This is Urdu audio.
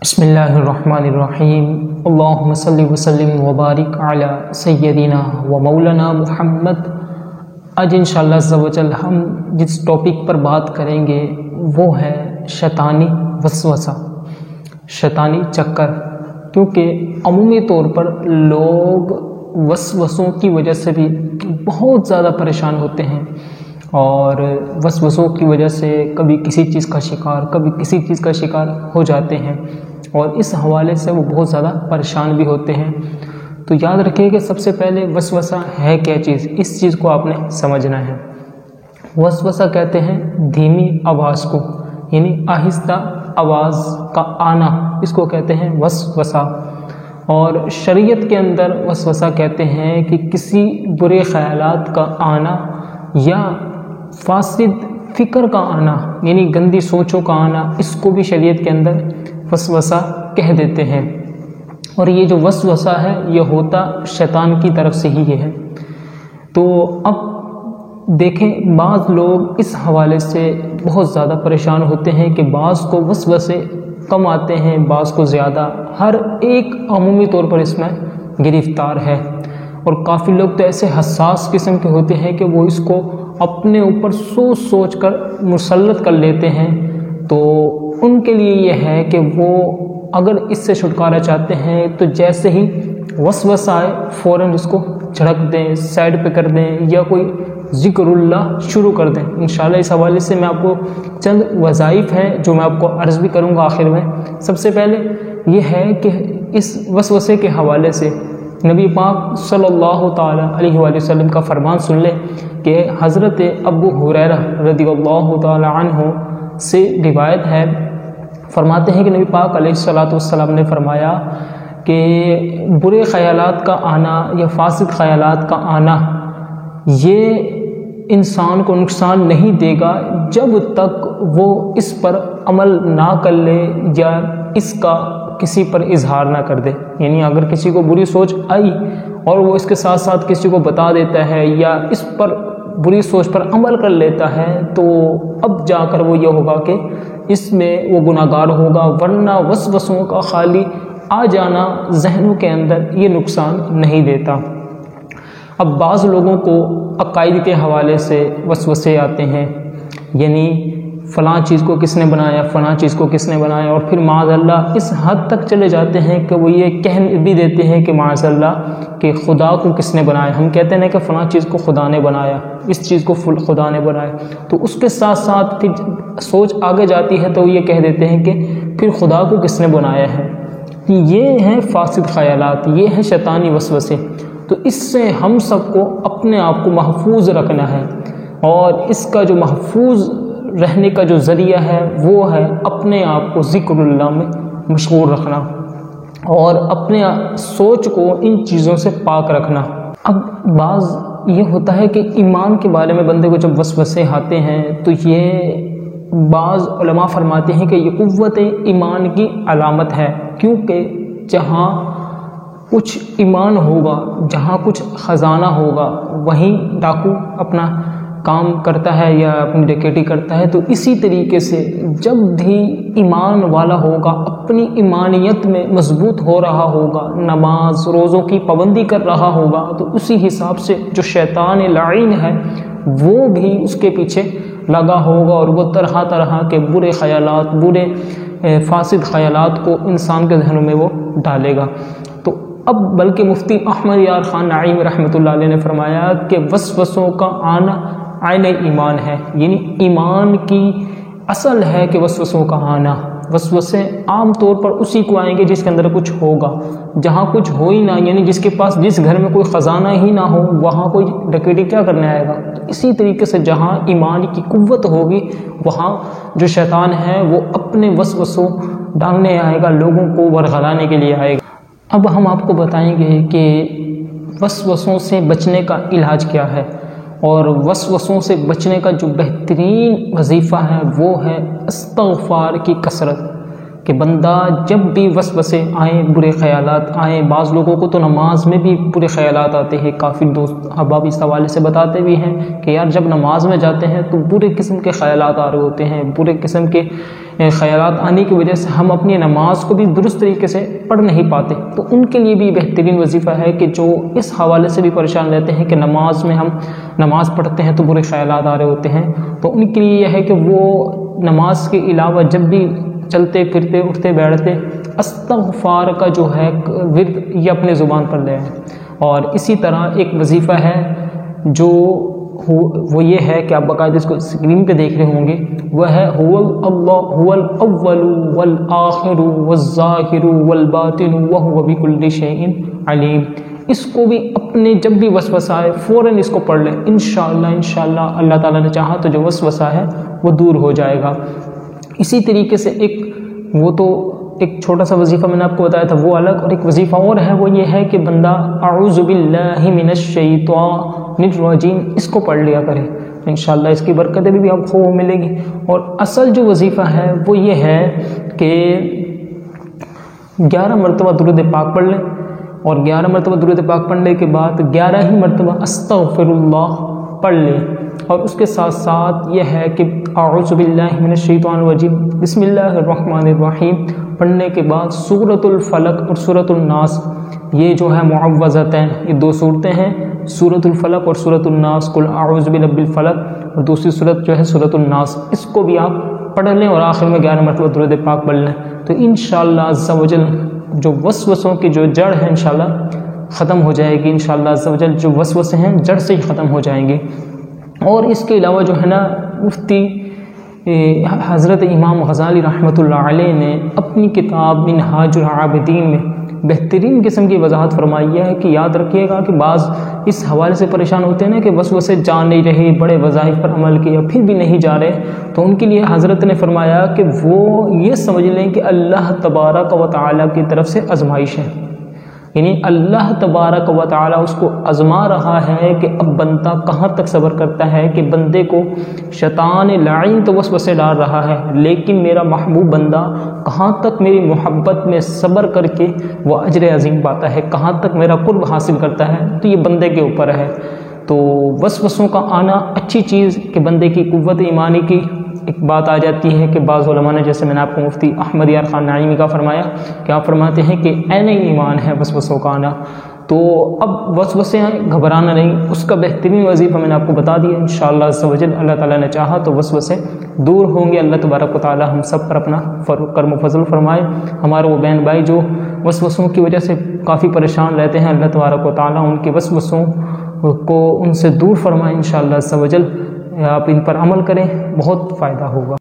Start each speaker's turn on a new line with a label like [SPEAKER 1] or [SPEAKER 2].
[SPEAKER 1] بسم اللہ الرحمن الرحیم اللہم صلی وسلم وبارک علی سیدنا و مولانا محمد۔ آج انشاءاللہ عز و جل ہم جس ٹاپک پر بات کریں گے وہ ہے شیطانی وسوسہ، شیطانی چکر۔ کیونکہ عمومی طور پر لوگ وسوسوں کی وجہ سے بھی بہت زیادہ پریشان ہوتے ہیں، اور وسوسوں کی وجہ سے کبھی کسی چیز کا شکار کبھی کسی چیز کا شکار ہو جاتے ہیں، اور اس حوالے سے وہ بہت زیادہ پریشان بھی ہوتے ہیں۔ تو یاد رکھیے کہ سب سے پہلے وسوسہ ہے کیا چیز، اس چیز کو آپ نے سمجھنا ہے۔ وسوسہ کہتے ہیں دھیمی آواز کو، یعنی آہستہ آواز کا آنا، اس کو کہتے ہیں وسوسہ۔ اور شریعت کے اندر وسوسہ کہتے ہیں کہ کسی برے خیالات کا آنا یا فاسد فکر کا آنا، یعنی گندی سوچوں کا آنا، اس کو بھی شریعت کے اندر وسوسہ کہہ دیتے ہیں۔ اور یہ جو وسوسہ ہے یہ ہوتا شیطان کی طرف سے ہی ہے۔ تو اب دیکھیں، بعض لوگ اس حوالے سے بہت زیادہ پریشان ہوتے ہیں کہ بعض کو وسوسے کم آتے ہیں، بعض کو زیادہ، ہر ایک عمومی طور پر اس میں گرفتار ہے۔ اور کافی لوگ تو ایسے حساس قسم کے ہوتے ہیں کہ وہ اس کو اپنے اوپر سوچ سوچ کر مسلط کر لیتے ہیں۔ تو ان کے لیے یہ ہے کہ وہ اگر اس سے چھٹکارا چاہتے ہیں تو جیسے ہی وسوسہ آئے فوراً اس کو جھڑک دیں، سائڈ پہ کر دیں، یا کوئی ذکر اللہ شروع کر دیں۔ انشاءاللہ اس حوالے سے میں آپ کو چند وظائف ہیں جو میں آپ کو عرض بھی کروں گا آخر میں۔ سب سے پہلے یہ ہے کہ اس وسوسے کے حوالے سے نبی پاک صلی اللہ تعالی علیہ وآلہ وسلم کا فرمان سن لیں کہ حضرت ابو ہریرہ رضی اللہ تعالی عنہ سے روایت ہے، فرماتے ہیں کہ نبی پاک علیہ الصلوۃ والسلام نے فرمایا کہ برے خیالات کا آنا یا فاسد خیالات کا آنا یہ انسان کو نقصان نہیں دے گا جب تک وہ اس پر عمل نہ کر لے یا اس کا کسی پر اظہار نہ کر دے۔ یعنی اگر کسی کو بری سوچ آئی اور وہ اس کے ساتھ ساتھ کسی کو بتا دیتا ہے یا اس پر بری سوچ پر عمل کر لیتا ہے، تو اب جا کر وہ یہ ہوگا کہ اس میں وہ گناہ گار ہوگا، ورنہ وسوسوں کا خالی آ جانا ذہنوں کے اندر یہ نقصان نہیں دیتا۔ اب بعض لوگوں کو عقائد کے حوالے سے وسوسے آتے ہیں، یعنی فلاں چیز کو کس نے بنایا، فلاں چیز کو کس نے بنایا، اور پھر معاذ اللہ اس حد تک چلے جاتے ہیں کہ وہ یہ کہہ بھی دیتے ہیں کہ معاذ اللہ کہ خدا کو کس نے بنایا۔ ہم کہتے ہیں کہ فلاں چیز کو خدا نے بنایا، اس چیز کو خدا نے بنایا، تو اس کے ساتھ ساتھ پھر سوچ آگے جاتی ہے تو یہ کہہ دیتے ہیں کہ پھر خدا کو کس نے بنایا ہے۔ یہ ہیں فاسد خیالات، یہ ہیں شیطانی وسوسے۔ تو اس سے ہم سب کو اپنے آپ کو محفوظ رکھنا ہے، اور اس کا جو محفوظ رہنے کا جو ذریعہ ہے وہ ہے اپنے آپ کو ذکر اللہ میں مشغول رکھنا، اور اپنے سوچ کو ان چیزوں سے پاک رکھنا۔ اب بعض یہ ہوتا ہے کہ ایمان کے بارے میں بندے کو جب وسوسے آتے ہیں تو یہ بعض علماء فرماتے ہیں کہ یہ قوت ایمان کی علامت ہے، کیونکہ جہاں کچھ ایمان ہوگا، جہاں کچھ خزانہ ہوگا، وہیں ڈاکو اپنا کام کرتا ہے یا اپنی ڈکیٹی کرتا ہے۔ تو اسی طریقے سے جب بھی ایمان والا ہوگا، اپنی ایمانیت میں مضبوط ہو رہا ہوگا، نماز روزوں کی پابندی کر رہا ہوگا، تو اسی حساب سے جو شیطان لعین ہے وہ بھی اس کے پیچھے لگا ہوگا، اور وہ طرح طرح کے برے خیالات، برے فاسد خیالات کو انسان کے ذہنوں میں وہ ڈالے گا۔ تو اب بلکہ مفتی احمد یار خان نعیم رحمۃ اللہ علیہ نے فرمایا کہ وسوسوں کا آنا عین ایمان ہے، یعنی ایمان کی اصل ہے کہ وسوسوں کا آنا۔ وسوسے عام طور پر اسی کو آئیں گے جس کے اندر کچھ ہوگا، جہاں کچھ ہو ہی نہ، یعنی جس کے پاس، جس گھر میں کوئی خزانہ ہی نہ ہو، وہاں کوئی ڈکیٹی کیا کرنے آئے گا۔ تو اسی طریقے سے جہاں ایمان کی قوت ہوگی وہاں جو شیطان ہے وہ اپنے وسوسوں ڈالنے آئے گا، لوگوں کو ورغلانے کے لیے آئے گا۔ اب ہم آپ کو بتائیں گے کہ وسوسوں سے بچنے کا علاج کیا ہے، اور وسوسوں سے بچنے کا جو بہترین وظیفہ ہے وہ ہے استغفار کی کثرت، کہ بندہ جب بھی وسوسے آئیں، برے خیالات آئیں، بعض لوگوں کو تو نماز میں بھی برے خیالات آتے ہیں، کافی دوست احباب اس حوالے سے بتاتے بھی ہیں کہ یار جب نماز میں جاتے ہیں تو برے قسم کے خیالات آ رہے ہوتے ہیں، برے قسم کے خیالات آنے کی وجہ سے ہم اپنی نماز کو بھی درست طریقے سے پڑھ نہیں پاتے۔ تو ان کے لیے بھی بہترین وظیفہ ہے کہ جو اس حوالے سے بھی پریشان رہتے ہیں کہ نماز میں ہم نماز پڑھتے ہیں تو برے خیالات آ رہے ہوتے ہیں، تو ان کے لیے یہ ہے کہ وہ نماز کے علاوہ جب بھی چلتے پھرتے اٹھتے بیٹھتے استغفار کا جو ہے ورد یہ اپنے زبان پر لے آئیں۔ اور اسی طرح ایک وظیفہ ہے جو وہ یہ ہے کہ آپ باقاعدہ اس کو اسکرین پہ دیکھ رہے ہوں گے، وہ ہے هو الاول والآخر والظاہر والباطن وهو بكل شيء علیم۔ اس کو بھی اپنے جب بھی وسوسہ آئے فوراً اس کو پڑھ لیں، انشاءاللہ اللہ تعالیٰ نے چاہا تو جو وسوسہ ہے وہ دور ہو جائے گا۔ اسی طریقے سے ایک چھوٹا سا وظیفہ میں نے آپ کو بتایا تھا وہ الگ، اور ایک وظیفہ اور ہے وہ یہ ہے کہ بندہ اعوذ باللہ من الشیطان الرجیم اس کو پڑھ لیا کرے، انشاءاللہ اس کی برکتیں بھی آپ کو ملے گی۔ اور اصل جو وظیفہ ہے وہ یہ ہے کہ 11 مرتبہ درود پاک پڑھ لیں، اور 11 مرتبہ درود پاک پڑھنے کے بعد 11 ہی مرتبہ استغفر اللہ پڑھ لیں، اور اس کے ساتھ ساتھ یہ ہے کہ اعوذ باللہ من الشیطان الرجیم بسم اللہ الرحمن الرحیم پڑھنے کے بعد سورۃ الفلق اور سورۃ الناس، یہ جو ہے معوذتین، یہ 2 صورتیں ہیں، سورۃ الفلق اور سورۃ الناس، قل اعوذ برب الفلق، اور دوسری صورت جو ہے سورۃ الناس، اس کو بھی آپ پڑھ لیں اور آخر میں 11 مرتبہ درود پاک پڑھ لیں، تو انشاءاللہ عز و جل جو وسوسوں کی جو جڑ ہے انشاءاللہ ختم ہو جائے گی، انشاءاللہ عز و جل جو وسوسے ہیں جڑ سے ہی ختم ہو جائیں گے۔ اور اس کے علاوہ جو ہے نا مفتی حضرت امام غزالی رحمۃ اللہ علیہ نے اپنی کتاب منہاج العابدین میں بہترین قسم کی وضاحت فرمائی ہے کہ یاد رکھیے گا کہ بعض اس حوالے سے پریشان ہوتے ہیں نا کہ وسوسے جا نہیں رہے، بڑے وظائف پر عمل کیا پھر بھی نہیں جا رہے، تو ان کے لیے حضرت نے فرمایا کہ وہ یہ سمجھ لیں کہ اللہ تبارک و تعالیٰ کی طرف سے آزمائش ہے، یعنی اللہ تبارک و تعالیٰ اس کو آزما رہا ہے کہ اب بندہ کہاں تک صبر کرتا ہے، کہ بندے کو شیطان لعین تو وسوسے ڈال رہا ہے، لیکن میرا محبوب بندہ کہاں تک میری محبت میں صبر کر کے وہ اجر عظیم پاتا ہے، کہاں تک میرا قرب حاصل کرتا ہے، تو یہ بندے کے اوپر ہے۔ تو وسوسوں کا آنا اچھی چیز کہ بندے کی قوت ایمانی کی ایک بات آ جاتی ہے کہ بعض علماء نے، جیسے میں نے آپ کو مفتی احمد یار خان نعیمی کا فرمایا کہ آپ فرماتے ہیں کہ عین ایمان ہے وسوسوں کا آنا، تو اب وسوسے آئیں گھبرانا نہیں، اس کا بہترین وظیفہ میں نے آپ کو بتا دیا، انشاءاللہ عز و جل اللہ تعالیٰ نے چاہا تو وسوسے دور ہوں گے۔ اللہ تبارک و تعالیٰ ہم سب پر اپنا کرم و فضل فرمائے۔ ہمارے وہ بہن بھائی جو وسوسوں کی وجہ سے کافی پریشان رہتے ہیں، اللہ تبارک و تعالیٰ ان کے وسوسوں کو ان سے دور فرمائے انشاءاللہ عز و جل۔ آپ ان پر عمل کریں، بہت فائدہ ہوگا۔